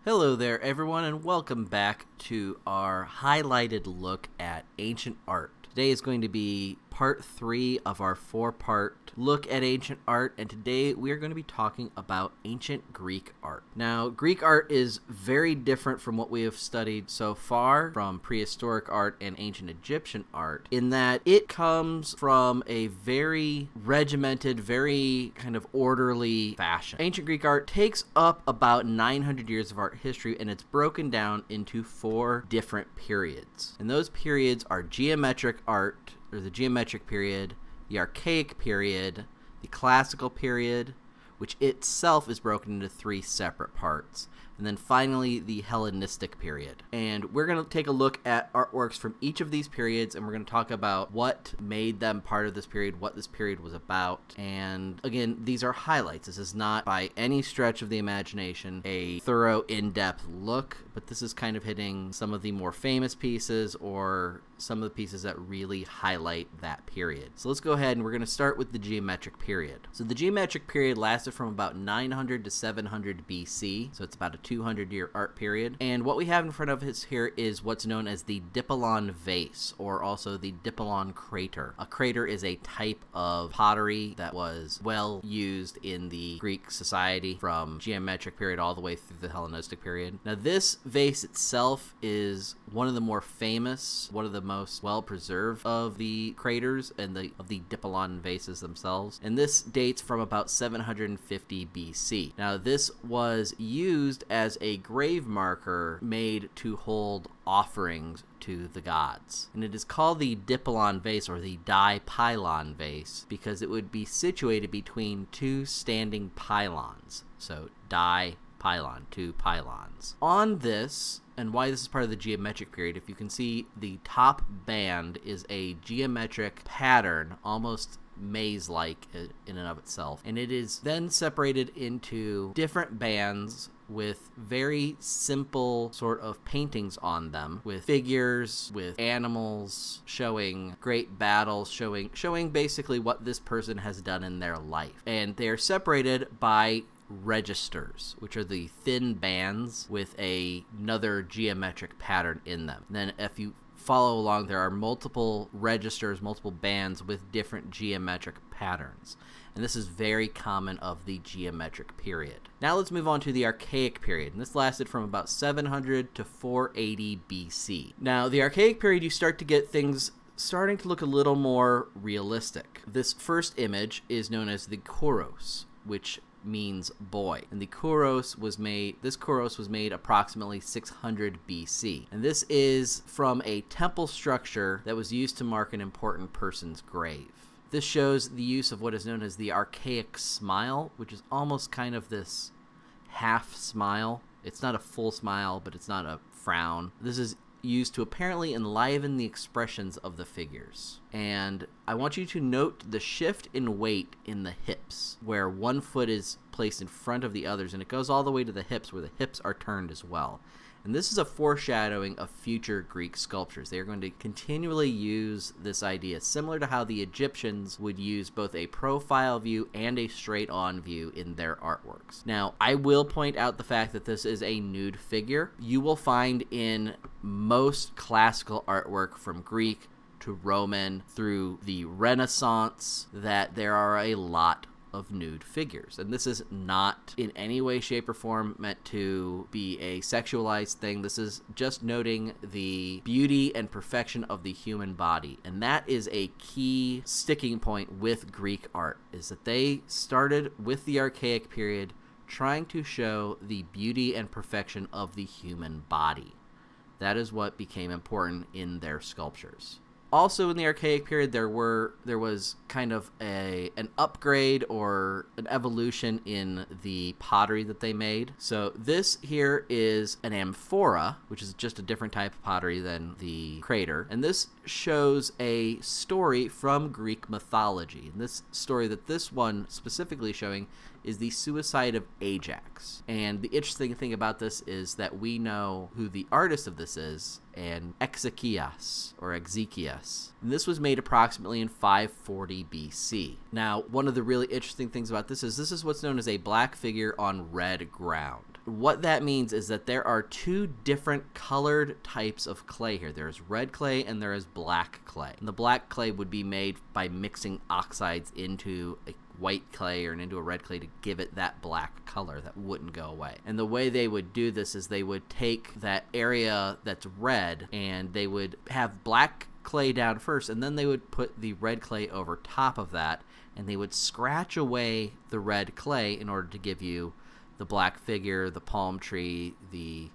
Hello there everyone, and welcome back to our highlighted look at ancient art. Today is going to be part 3 of our 4-part look at ancient art, and today we are going to be talking about ancient Greek art. Now, Greek art is very different from what we have studied so far from prehistoric art and ancient Egyptian art, in that it comes from a very regimented, very kind of orderly fashion. Ancient Greek art takes up about 900 years of art history, and it's broken down into 4 different periods. And those periods are geometric art, or the geometric period, the archaic period, the classical period, which itself is broken into 3 separate parts, and then finally the Hellenistic period. And we're going to take a look at artworks from each of these periods, and we're going to talk about what made them part of this period, what this period was about. And again, these are highlights. This is not by any stretch of the imagination a thorough, in-depth look, but this is kind of hitting some of the more famous pieces or some of the pieces that really highlight that period. So let's go ahead and we're going to start with the geometric period. So the geometric period lasted from about 900 to 700 BC, so it's about a 200-year art period. And what we have in front of us here is what's known as the Dipylon vase, or also the Dipylon crater. A crater is a type of pottery that was well used in the Greek society from geometric period all the way through the Hellenistic period. Now this vase itself is one of the more famous, one of the most well-preserved of the craters and of the Dipylon vases themselves. And this dates from about 750 BC. Now this was used as a grave marker made to hold offerings to the gods. And it is called the Dipylon vase, or the dipylon vase, because it would be situated between 2 standing pylons. So dipylon, 2 pylons. On this, and why this is part of the geometric period, if you can see, the top band is a geometric pattern, almost maze-like in and of itself, and it is then separated into different bands with very simple sort of paintings on them, with figures, with animals, showing great battles, showing basically what this person has done in their life. And they are separated by registers, which are the thin bands with another geometric pattern in them. And then if you follow along, there are multiple registers, multiple bands with different geometric patterns. And this is very common of the geometric period. Now let's move on to the archaic period. And this lasted from about 700 to 480 BC. Now the archaic period, you start to get things starting to look a little more realistic. This first image is known as the kouros, which means boy, and the kouros was made approximately 600 BC, and this is from a temple structure that was used to mark an important person's grave. This shows the use of what is known as the archaic smile, which is almost kind of this half smile. It's not a full smile, but it's not a frown. This is used to apparently enliven the expressions of the figures. And I want you to note the shift in weight in the hips, where one foot is placed in front of the others, and it goes all the way to the hips, where the hips are turned as well. And this is a foreshadowing of future Greek sculptures. They are going to continually use this idea, similar to how the Egyptians would use both a profile view and a straight-on view in their artworks. Now, I will point out the fact that this is a nude figure. You will find in most classical artwork, from Greek to Roman through the Renaissance, that there are a lot of nude figures. And this is not in any way, shape, or form meant to be a sexualized thing. This is just noting the beauty and perfection of the human body. And that is a key sticking point with Greek art, is that they started with the archaic period trying to show the beauty and perfection of the human body. That is what became important in their sculptures. Also in the archaic period, there was kind of an upgrade or an evolution in the pottery that they made. So this here is an amphora, which is just a different type of pottery than the crater. And this shows a story from Greek mythology. And this story that this one specifically showing is the suicide of Ajax. And the interesting thing about this is that we know who the artist of this is, and Exekias, or Exekias. And this was made approximately in 540 BC. Now, one of the really interesting things about this is what's known as a black figure on red ground. What that means is that there are two different colored types of clay here. There's red clay and there is black clay. And the black clay would be made by mixing oxides into a white clay or into a red clay to give it that black color that wouldn't go away. And the way they would do this is they would take that area that's red and they would have black clay down first, and then they would put the red clay over top of that, and they would scratch away the red clay in order to give you the black figure, the palm tree, the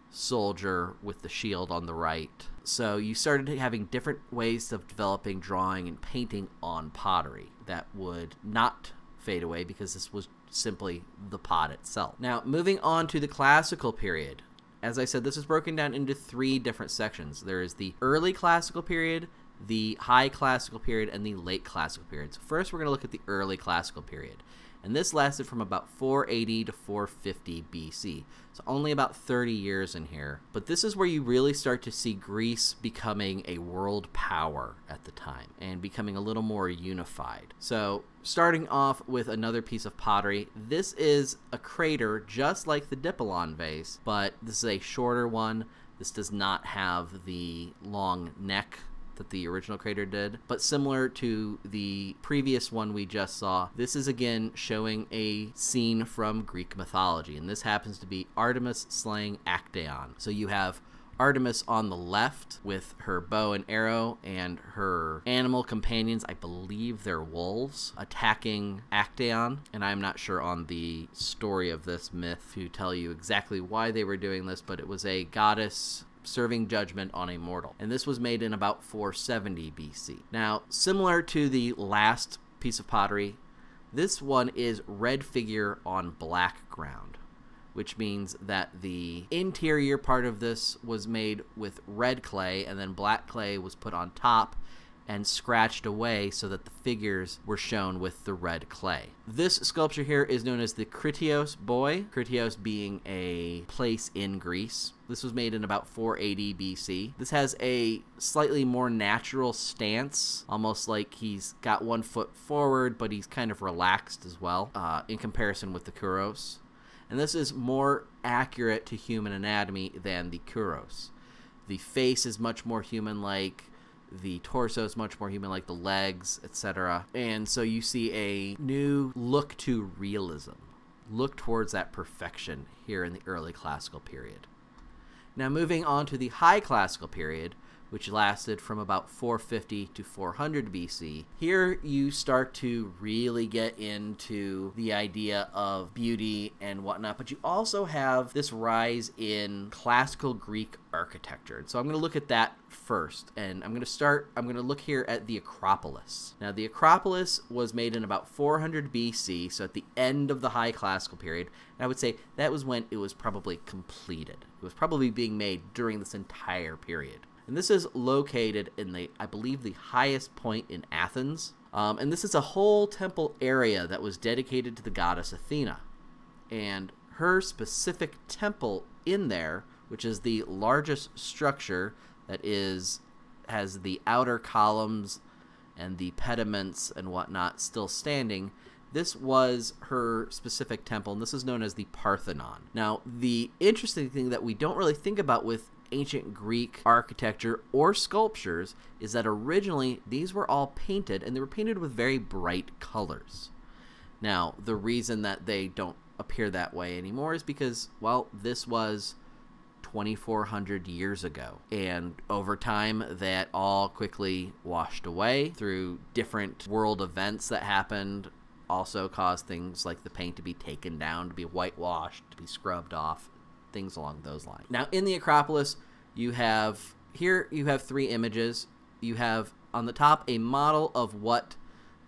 soldier with the shield on the right. So you started having different ways of developing drawing and painting on pottery that would not fade away because this was simply the pot itself. Now, moving on to the classical period. As I said, this is broken down into three different sections. There is the early classical period, the high classical period, and the late classical period. So first we're going to look at the early classical period. And this lasted from about 480 to 450 BC. So only about 30 years in here. But this is where you really start to see Greece becoming a world power at the time and becoming a little more unified. So starting off with another piece of pottery, this is a crater just like the Dipolon vase, but this is a shorter one. This does not have the long neck that the original crater did, but similar to the previous one we just saw, this is again showing a scene from Greek mythology, and this happens to be Artemis slaying Actaeon. So you have Artemis on the left with her bow and arrow and her animal companions, I believe they're wolves, attacking Actaeon. And I'm not sure on the story of this myth to tell you exactly why they were doing this, but it was a goddess serving judgment on a mortal. And this was made in about 470 BC. Now, similar to the last piece of pottery, this one is red figure on black ground, which means that the interior part of this was made with red clay and then black clay was put on top and scratched away so that the figures were shown with the red clay. This sculpture here is known as the Kritios boy, Kritios being a place in Greece. This was made in about 480 BC. This has a slightly more natural stance, almost like he's got one foot forward, but he's kind of relaxed as well in comparison with the Kouros. And this is more accurate to human anatomy than the Kouros. The face is much more human-like. The torso is much more human-like, the legs, etc. And so you see a new look to realism, look towards that perfection here in the early classical period. Now moving on to the high classical period, which lasted from about 450 to 400 BC. Here you start to really get into the idea of beauty and whatnot, but you also have this rise in classical Greek architecture. So I'm going to look at that first, and I'm going to look here at the Acropolis. Now the Acropolis was made in about 400 BC, so at the end of the high classical period, and I would say that was when it was probably completed. It was probably being made during this entire period. And this is located in I believe the highest point in Athens. And this is a whole temple area that was dedicated to the goddess Athena. And her specific temple in there, which is the largest structure that has the outer columns and the pediments and whatnot still standing, this was her specific temple, and this is known as the Parthenon. Now, the interesting thing that we don't really think about with ancient Greek architecture or sculptures is that originally these were all painted, and they were painted with very bright colors. Now, the reason that they don't appear that way anymore is because, well, this was 2,400 years ago, and over time that all quickly washed away through different world events that happened. Also caused things like the paint to be taken down, to be whitewashed, to be scrubbed off, things along those lines. Now in the Acropolis, you have three images. You have on the top a model of what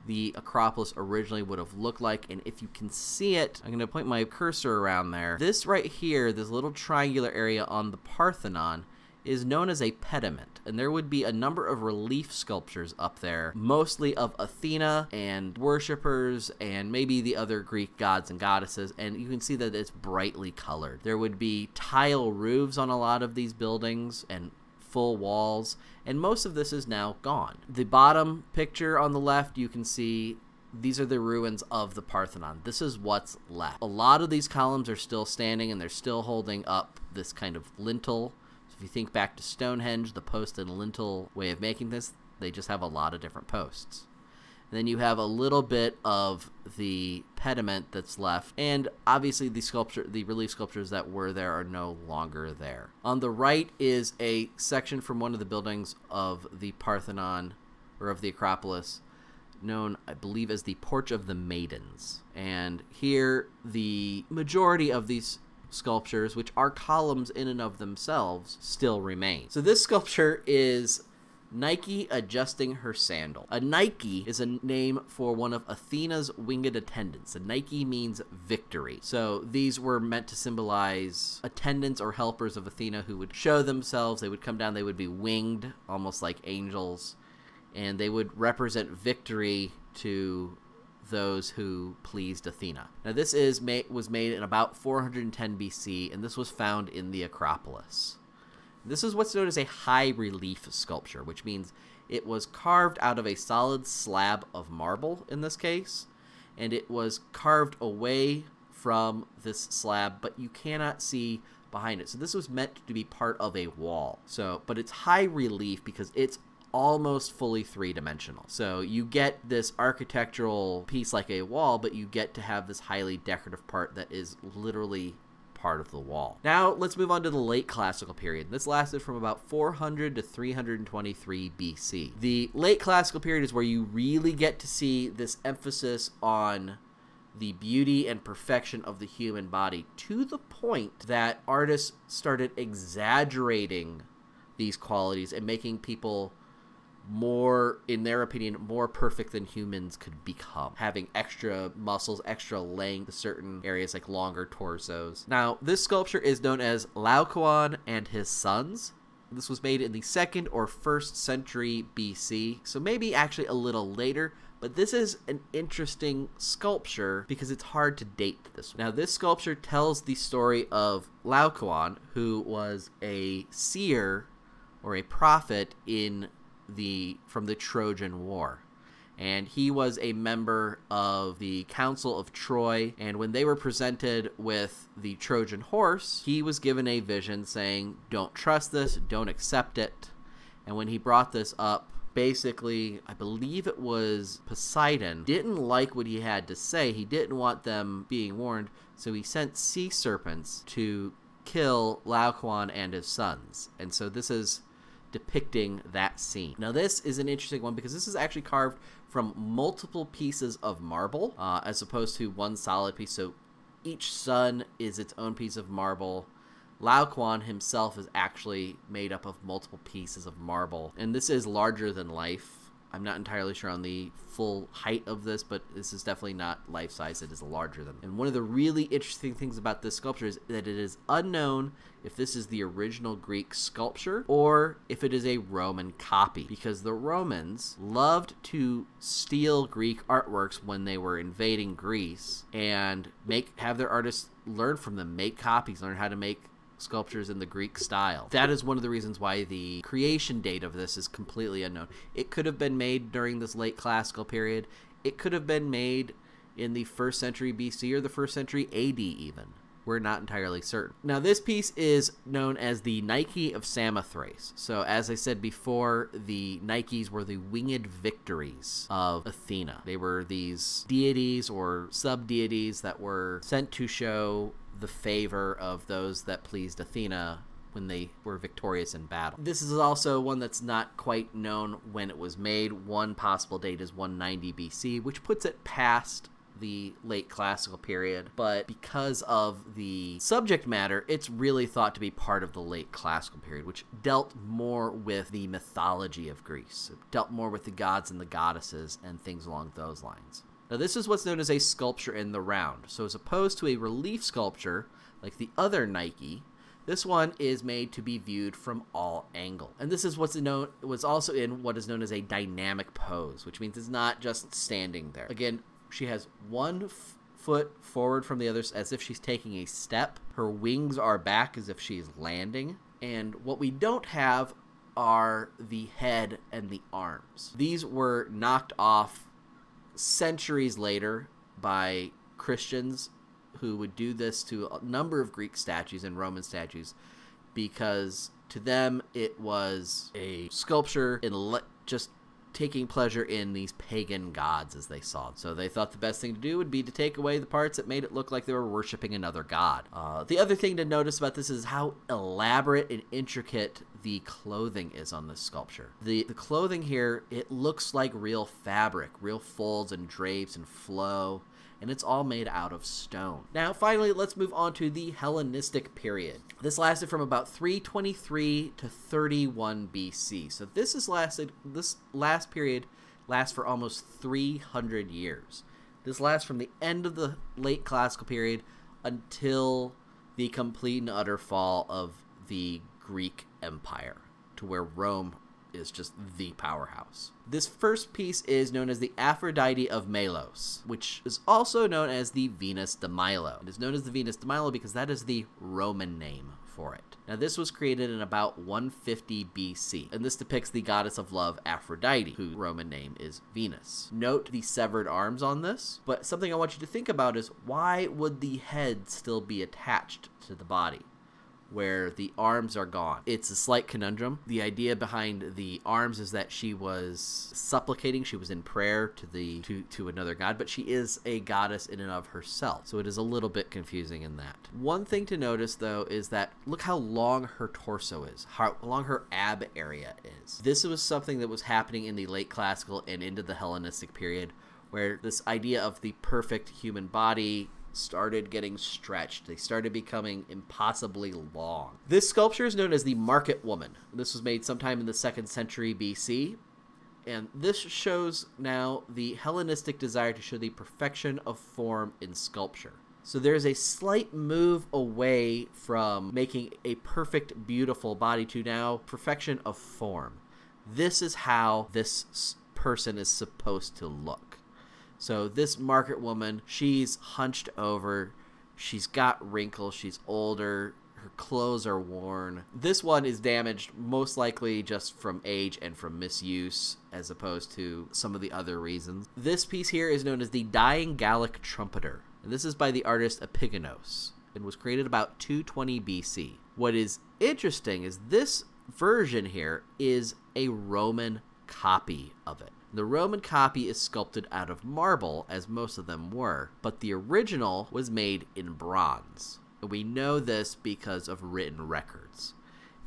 the Acropolis originally would have looked like, and if you can see it, I'm going to point my cursor around there. This right here, this little triangular area on the Parthenon, is known as a pediment, and there would be a number of relief sculptures up there, mostly of Athena and worshippers and maybe the other Greek gods and goddesses, and you can see that it's brightly colored. There would be tile roofs on a lot of these buildings and full walls, and most of this is now gone. The bottom picture on the left, you can see these are the ruins of the Parthenon. This is what's left. A lot of these columns are still standing, and they're still holding up this kind of lintel. So if you think back to Stonehenge, the post and lintel way of making this, they just have a lot of different posts. And then you have a little bit of the pediment that's left, and obviously the relief sculptures that were there are no longer there. On the right is a section from one of the buildings of the Parthenon, or of the Acropolis, known, I believe, as the Porch of the Maidens. And here, the majority of these sculptures, which are columns in and of themselves, still remain. So this sculpture is Nike adjusting her sandal. A Nike is a name for one of Athena's winged attendants. A Nike means victory. So these were meant to symbolize attendants or helpers of Athena who would show themselves. They would come down, they would be winged, almost like angels, and they would represent victory to those who pleased Athena. Now this was made in about 410 BC, and this was found in the Acropolis. This is what's known as a high relief sculpture, which means it was carved out of a solid slab of marble in this case, and it was carved away from this slab, but you cannot see behind it. So this was meant to be part of a wall. But it's high relief because it's almost fully three-dimensional. So you get this architectural piece like a wall, but you get to have this highly decorative part that is literally part of the wall. Now let's move on to the late classical period. This lasted from about 400 to 323 BC. The late classical period is where you really get to see this emphasis on the beauty and perfection of the human body, to the point that artists started exaggerating these qualities and making people more, in their opinion, more perfect than humans could become, having extra muscles, extra length, certain areas like longer torsos. Now, this sculpture is known as Laocoon and His Sons. This was made in the 2nd or 1st century BC, so maybe actually a little later, but this is an interesting sculpture because it's hard to date this. Now, this sculpture tells the story of Laocoon, who was a seer or a prophet from the Trojan War. And he was a member of the Council of Troy, and when they were presented with the Trojan horse, he was given a vision saying, don't trust this, don't accept it. And when he brought this up, basically, I believe it was Poseidon, didn't like what he had to say. He didn't want them being warned, so he sent sea serpents to kill Laocoon and his sons. And so this is depicting that scene. Now this is an interesting one because this is actually carved from multiple pieces of marble as opposed to one solid piece. So each sun is its own piece of marble. Laocoon himself is actually made up of multiple pieces of marble, and this is larger than life. I'm not entirely sure on the full height of this, but this is definitely not life-size. It is larger than. And one of the really interesting things about this sculpture is that it is unknown if this is the original Greek sculpture or if it is a Roman copy, because the Romans loved to steal Greek artworks when they were invading Greece and have their artists learn from them, make copies, learn how to make sculptures in the Greek style. That is one of the reasons why the creation date of this is completely unknown. It could have been made during this late classical period. It could have been made in the 1st century BC or the 1st century AD even. We're not entirely certain. Now this piece is known as the Nike of Samothrace. So as I said before, the Nikes were the winged victories of Athena. They were these deities or sub-deities that were sent to show the favor of those that pleased Athena when they were victorious in battle. This is also one that's not quite known when it was made. One possible date is 190 BC, which puts it past the late classical period, but because of the subject matter, it's really thought to be part of the late classical period, which dealt more with the mythology of Greece. It dealt more with the gods and the goddesses and things along those lines. Now this is what's known as a sculpture in the round. So as opposed to a relief sculpture like the other Nike, this one is made to be viewed from all angles. And this is was also in what is known as a dynamic pose, which means it's not just standing there. Again, she has one foot forward from the other as if she's taking a step. Her wings are back as if she's landing. And what we don't have are the head and the arms. These were knocked off centuries later by Christians who would do this to a number of Greek statues and Roman statues, because to them it was a sculpture in just taking pleasure in these pagan gods as they saw them. So they thought the best thing to do would be to take away the parts that made it look like they were worshiping another god. The other thing to notice about this is how elaborate and intricate the clothing is on this sculpture. The clothing here, it looks like real fabric, real folds and drapes and flow, and it's all made out of stone. Now, finally, let's move on to the Hellenistic period. This lasted from about 323 to 31 BC. So this last period lasts for almost 300 years. This lasts from the end of the late classical period until the complete and utter fall of the Greek Empire, to where Rome is just the powerhouse. This first piece is known as the Aphrodite of Melos, which is also known as the Venus de Milo. It is known as the Venus de Milo because that is the Roman name for it. Now, this was created in about 150 BC, and this depicts the goddess of love, Aphrodite, whose Roman name is Venus. Note the severed arms on this, but something I want you to think about is, why would the head still be attached to the body where the arms are gone? It's a slight conundrum. The idea behind the arms is that she was supplicating, she was in prayer to another god, but she is a goddess in and of herself. So it is a little bit confusing in that. One thing to notice though is that look how long her torso is, how long her ab area is. This was something that was happening in the late classical and into the Hellenistic period, where this idea of the perfect human body started getting stretched. They started becoming impossibly long. This sculpture is known as the Market Woman. This was made sometime in the 2nd century BC, and this shows now the Hellenistic desire to show the perfection of form in sculpture. So there's a slight move away from making a perfect, beautiful body to now perfection of form. This is how this person is supposed to look. So this market woman, she's hunched over, she's got wrinkles, she's older, her clothes are worn. This one is damaged most likely just from age and from misuse, as opposed to some of the other reasons. This piece here is known as the Dying Gallic Trumpeter, and this is by the artist Epigenos, and was created about 220 BC. What is interesting is this version here is a Roman copy of it. The Roman copy is sculpted out of marble, as most of them were, but the original was made in bronze. We know this because of written records.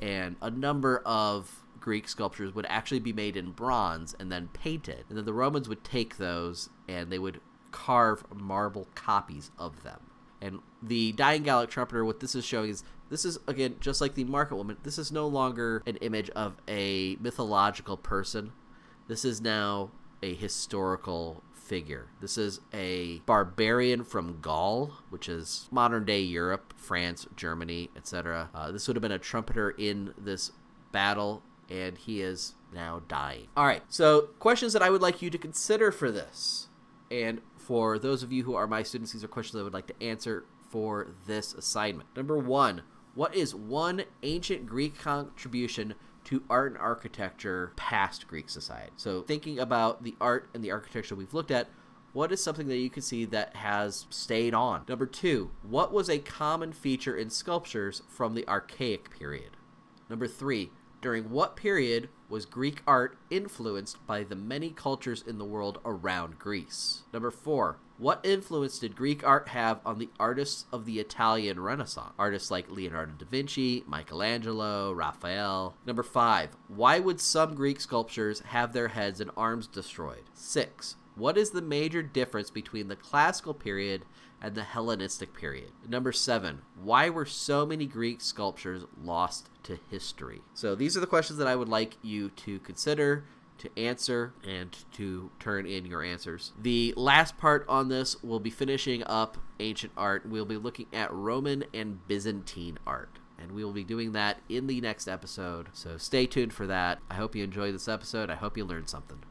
And a number of Greek sculptures would actually be made in bronze and then painted. And then the Romans would take those and they would carve marble copies of them. And the Dying Gallic Trumpeter, what this is showing is, this is, again, just like the Market Woman, this is no longer an image of a mythological person. This is now a historical figure. This is a barbarian from Gaul, which is modern-day Europe, France, Germany, etc. This would have been a trumpeter in this battle, and he is now dying. All right, so questions that I would like you to consider for this. And for those of you who are my students, these are questions I would like to answer for this assignment. Number 1, what is one ancient Greek contribution to art and architecture past Greek society? So thinking about the art and the architecture we've looked at, what is something that you can see that has stayed on? Number 2, what was a common feature in sculptures from the Archaic period? Number 3, during what period was Greek art influenced by the many cultures in the world around Greece? Number 4, what influence did Greek art have on the artists of the Italian Renaissance? Artists like Leonardo da Vinci, Michelangelo, Raphael. Number 5, why would some Greek sculptures have their heads and arms destroyed? 6, what is the major difference between the classical period and the Hellenistic period? Number 7, why were so many Greek sculptures lost to history? So these are the questions that I would like you to consider, to answer, and to turn in your answers. The last part on this will be finishing up ancient art. We'll be looking at Roman and Byzantine art, and we will be doing that in the next episode. So stay tuned for that. I hope you enjoyed this episode. I hope you learned something.